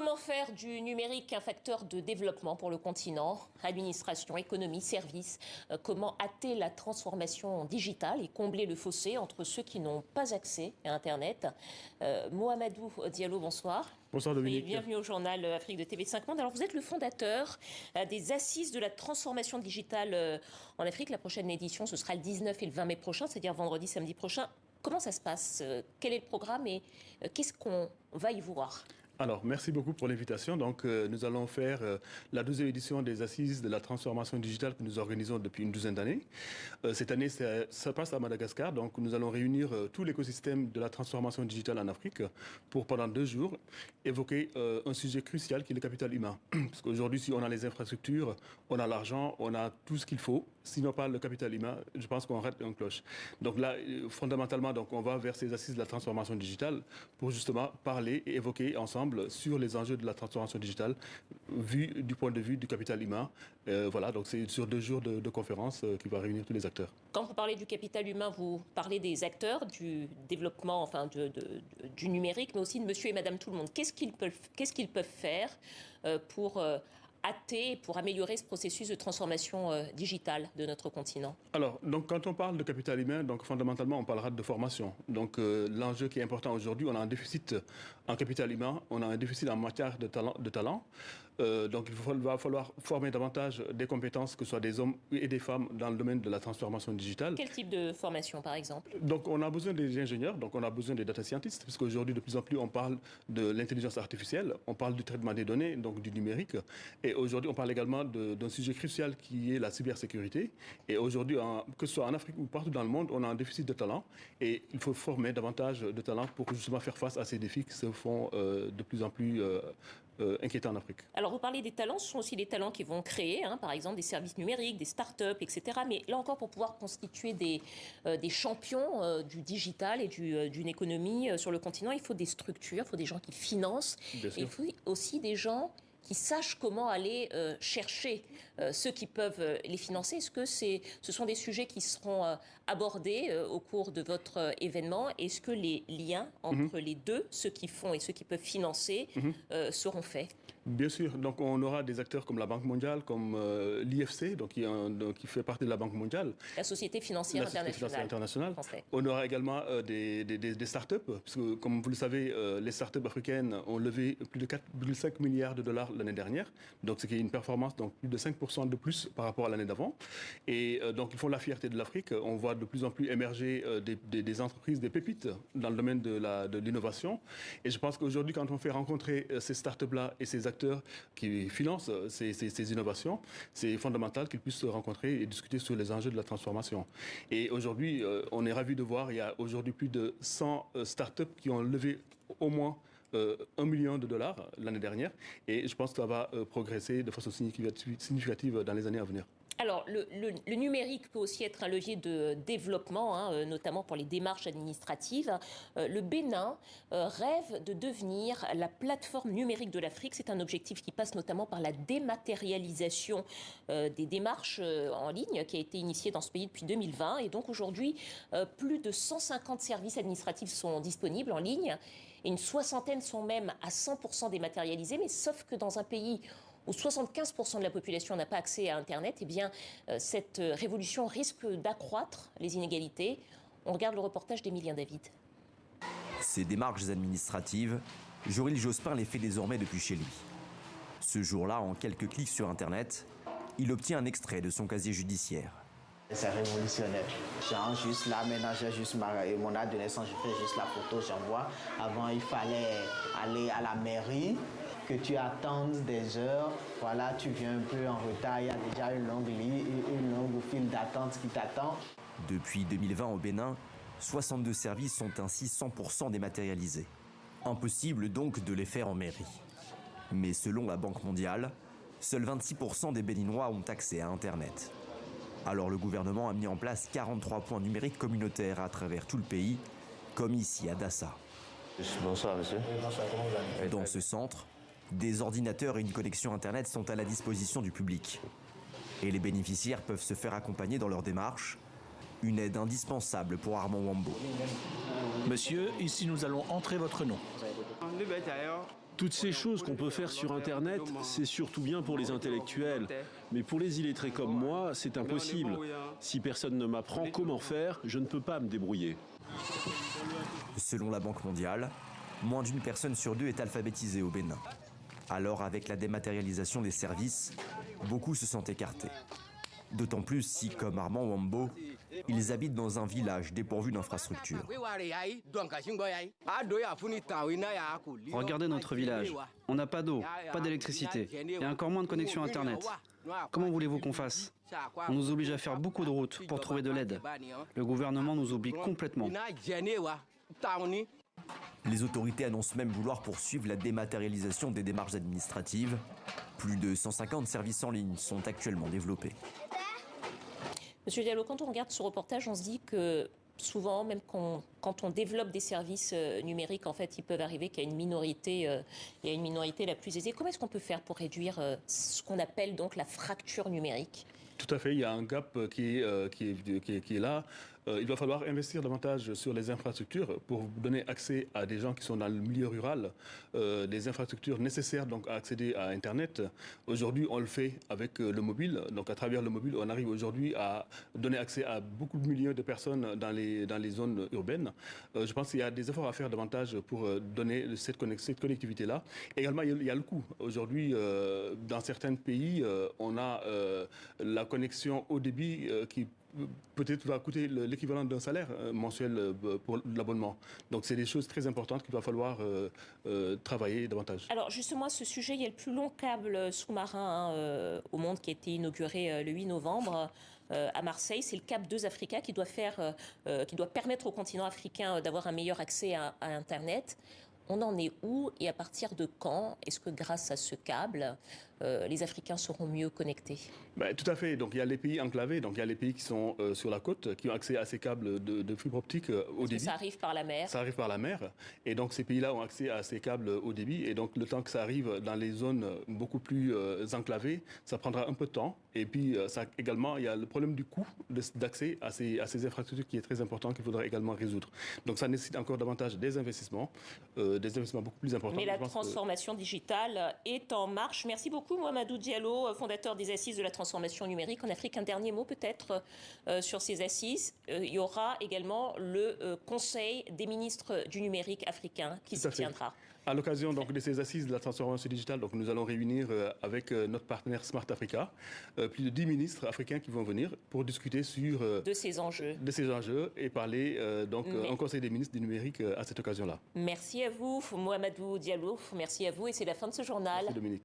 Comment faire du numérique un facteur de développement pour le continent? Administration, économie, services. Comment hâter la transformation digitale et combler le fossé entre ceux qui n'ont pas accès à Internet? Mohamedou Diallo, bonsoir. Bonsoir Dominique. Bienvenue au journal Afrique de TV5 Monde. Alors vous êtes le fondateur des Assises de la transformation digitale en Afrique. La prochaine édition, ce sera le 19 et le 20 mai prochain, c'est-à-dire vendredi, samedi prochain. Comment ça se passe? Quel est le programme et qu'est-ce qu'on va y voir? Alors, merci beaucoup pour l'invitation. Donc, nous allons faire la 12e édition des Assises de la transformation digitale que nous organisons depuis une douzaine d'années. Cette année, ça passe à Madagascar. Donc, nous allons réunir tout l'écosystème de la transformation digitale en Afrique pour, pendant 2 jours, évoquer un sujet crucial qui est le capital humain. Parce qu'aujourd'hui, si on a les infrastructures, on a l'argent, on a tout ce qu'il faut. Si on parle de capital humain, je pense qu'on rate un cloche. Donc là, fondamentalement, donc, on va vers ces Assises de la transformation digitale pour justement parler et évoquer ensemble sur les enjeux de la transformation digitale, vu du point de vue du capital humain. Voilà, donc c'est sur 2 jours de conférence qui va réunir tous les acteurs. Quand vous parlez du capital humain, vous parlez des acteurs, du développement, enfin du numérique, mais aussi de monsieur et madame tout le monde. Qu'est-ce qu'ils peuvent faire pour hâter, pour améliorer ce processus de transformation digitale de notre continent? Alors, donc, quand on parle de capital humain, donc, fondamentalement, on parlera de formation. Donc, l'enjeu qui est important aujourd'hui, on a un déficit en capital humain, on a un déficit en matière de talent. Donc, il va falloir former davantage des compétences, que ce soit des hommes et des femmes, dans le domaine de la transformation digitale. Quel type de formation, par exemple? Donc, on a besoin des ingénieurs, donc on a besoin des data scientists, parce qu'aujourd'hui, de plus en plus, on parle de l'intelligence artificielle, on parle du traitement des données, donc du numérique. Et aujourd'hui, on parle également d'un sujet crucial qui est la cybersécurité. Et aujourd'hui, que ce soit en Afrique ou partout dans le monde, on a un déficit de talent. Et il faut former davantage de talents pour justement faire face à ces défis qui se font de plus en plus inquiétants en Afrique. Alors, vous parlez des talents, ce sont aussi des talents qui vont créer, par exemple, des services numériques, des start-up, etc. Mais là encore, pour pouvoir constituer des champions du digital et d'une économie sur le continent, il faut des structures, il faut des gens qui financent. Et il faut aussi des gens qui sachent comment aller chercher ceux qui peuvent les financer. Est-ce que ce sont des sujets qui seront abordés au cours de votre événement? Est-ce que les liens entre les deux, ceux qui font et ceux qui peuvent financer, seront faits? Bien sûr. Donc, on aura des acteurs comme la Banque mondiale, comme l'IFC, donc, qui fait partie de la Banque mondiale. La Société financière internationale. On aura également des startups, parce que, comme vous le savez, les startups africaines ont levé plus de 4,5 milliards de dollars l'année dernière. Donc, ce qui est une performance, donc plus de 5% de plus par rapport à l'année d'avant. Et donc, ils font la fierté de l'Afrique. On voit de plus en plus émerger des entreprises, des pépites dans le domaine de l'innovation. Et je pense qu'aujourd'hui, quand on fait rencontrer ces startups-là et ces acteurs qui financent ces innovations, c'est fondamental qu'ils puissent se rencontrer et discuter sur les enjeux de la transformation. Et aujourd'hui, on est ravis de voir, il y a aujourd'hui plus de 100 startups qui ont levé au moins 1 million de dollars l'année dernière. Et je pense que ça va progresser de façon significative dans les années à venir. Alors, le numérique peut aussi être un levier de développement, notamment pour les démarches administratives. Le Bénin rêve de devenir la plateforme numérique de l'Afrique. C'est un objectif qui passe notamment par la dématérialisation des démarches en ligne qui a été initiée dans ce pays depuis 2020. Et donc aujourd'hui, plus de 150 services administratifs sont disponibles en ligne. Et une soixantaine sont même à 100% dématérialisés. Mais sauf que dans un pays où 75% de la population n'a pas accès à Internet, eh bien, cette révolution risque d'accroître les inégalités. On regarde le reportage d'Emilien David. Ces démarches administratives, Joril Jospin les fait désormais depuis chez lui. Ce jour-là, en quelques clics sur Internet, il obtient un extrait de son casier judiciaire. C'est révolutionnaire. J'entre juste là, maintenant j'ai juste mon date de naissance, je fais juste la photo, j'envoie. Avant, il fallait aller à la mairie, que tu attendes des heures, voilà, tu viens un peu en retard, il y a déjà une longue file d'attente qui t'attend. Depuis 2020 au Bénin, 62 services sont ainsi 100% dématérialisés. Impossible donc de les faire en mairie. Mais selon la Banque mondiale, seuls 26% des Béninois ont accès à Internet. Alors le gouvernement a mis en place 43 points numériques communautaires à travers tout le pays, comme ici à Dassa. Bonsoir monsieur. Dans ce centre, des ordinateurs et une connexion Internet sont à la disposition du public. Et les bénéficiaires peuvent se faire accompagner dans leur démarche. Une aide indispensable pour Armand Wambo. Monsieur, ici nous allons entrer votre nom. Toutes ces choses qu'on peut faire sur Internet, c'est surtout bien pour les intellectuels. Mais pour les illettrés comme moi, c'est impossible. Si personne ne m'apprend comment faire, je ne peux pas me débrouiller. Selon la Banque mondiale, moins d'une personne sur deux est alphabétisée au Bénin. Alors, avec la dématérialisation des services, beaucoup se sentent écartés. D'autant plus si, comme Armand Wambo, ils habitent dans un village dépourvu d'infrastructures. Regardez notre village. On n'a pas d'eau, pas d'électricité et encore moins de connexion Internet. Comment voulez-vous qu'on fasse? On nous oblige à faire beaucoup de routes pour trouver de l'aide. Le gouvernement nous oublie complètement. Les autorités annoncent même vouloir poursuivre la dématérialisation des démarches administratives. Plus de 150 services en ligne sont actuellement développés. Monsieur Diallo, quand on regarde ce reportage, on se dit que souvent, même quand on développe des services numériques, en fait, ils peuvent arriver qu'il y a une minorité, la plus aisée. Comment est-ce qu'on peut faire pour réduire ce qu'on appelle donc la fracture numérique? Tout à fait, il y a un gap qui est là. Il va falloir investir davantage sur les infrastructures pour donner accès à des gens qui sont dans le milieu rural, des infrastructures nécessaires donc à accéder à Internet. Aujourd'hui, on le fait avec le mobile. Donc à travers le mobile, on arrive aujourd'hui à donner accès à beaucoup de milliers de personnes dans les zones urbaines. Je pense qu'il y a des efforts à faire davantage pour donner cette connectivité-là. Également, il y a le coût. Aujourd'hui, dans certains pays, on a la connexion haut débit qui peut-être va coûter l'équivalent d'un salaire mensuel pour l'abonnement. Donc c'est des choses très importantes qu'il va falloir travailler davantage. Alors justement, à ce sujet, il y a le plus long câble sous-marin au monde qui a été inauguré le 8 novembre à Marseille. C'est le câble 2 Africa qui doit permettre au continent africain d'avoir un meilleur accès à Internet. On en est où et à partir de quand est-ce que grâce à ce câble, les Africains seront mieux connectés? Tout à fait. Donc il y a les pays enclavés, donc il y a les pays qui sont sur la côte, qui ont accès à ces câbles de fibre optique haut débit. Ça arrive par la mer. Ça arrive par la mer. Et donc ces pays-là ont accès à ces câbles haut débit. Et donc le temps que ça arrive dans les zones beaucoup plus enclavées, ça prendra un peu de temps. Et puis également, il y a le problème du coût d'accès à ces infrastructures qui est très important, qu'il faudra également résoudre. Donc ça nécessite encore davantage des investissements beaucoup plus importants. Mais la transformation digitale est en marche. Merci beaucoup, Mouhamadou Diallo, fondateur des Assises de la transformation numérique en Afrique. Un dernier mot peut-être sur ces assises. Il y aura également le Conseil des ministres du numérique africain qui s'y tiendra. À l'occasion donc de ces assises de la transformation digitale, donc nous allons réunir avec notre partenaire Smart Africa plus de 10 ministres africains qui vont venir pour discuter de ces enjeux et parler un Conseil des ministres du numérique à cette occasion-là. Merci à vous, Mouhamadou Diallo. Merci à vous et c'est la fin de ce journal. Merci Dominique.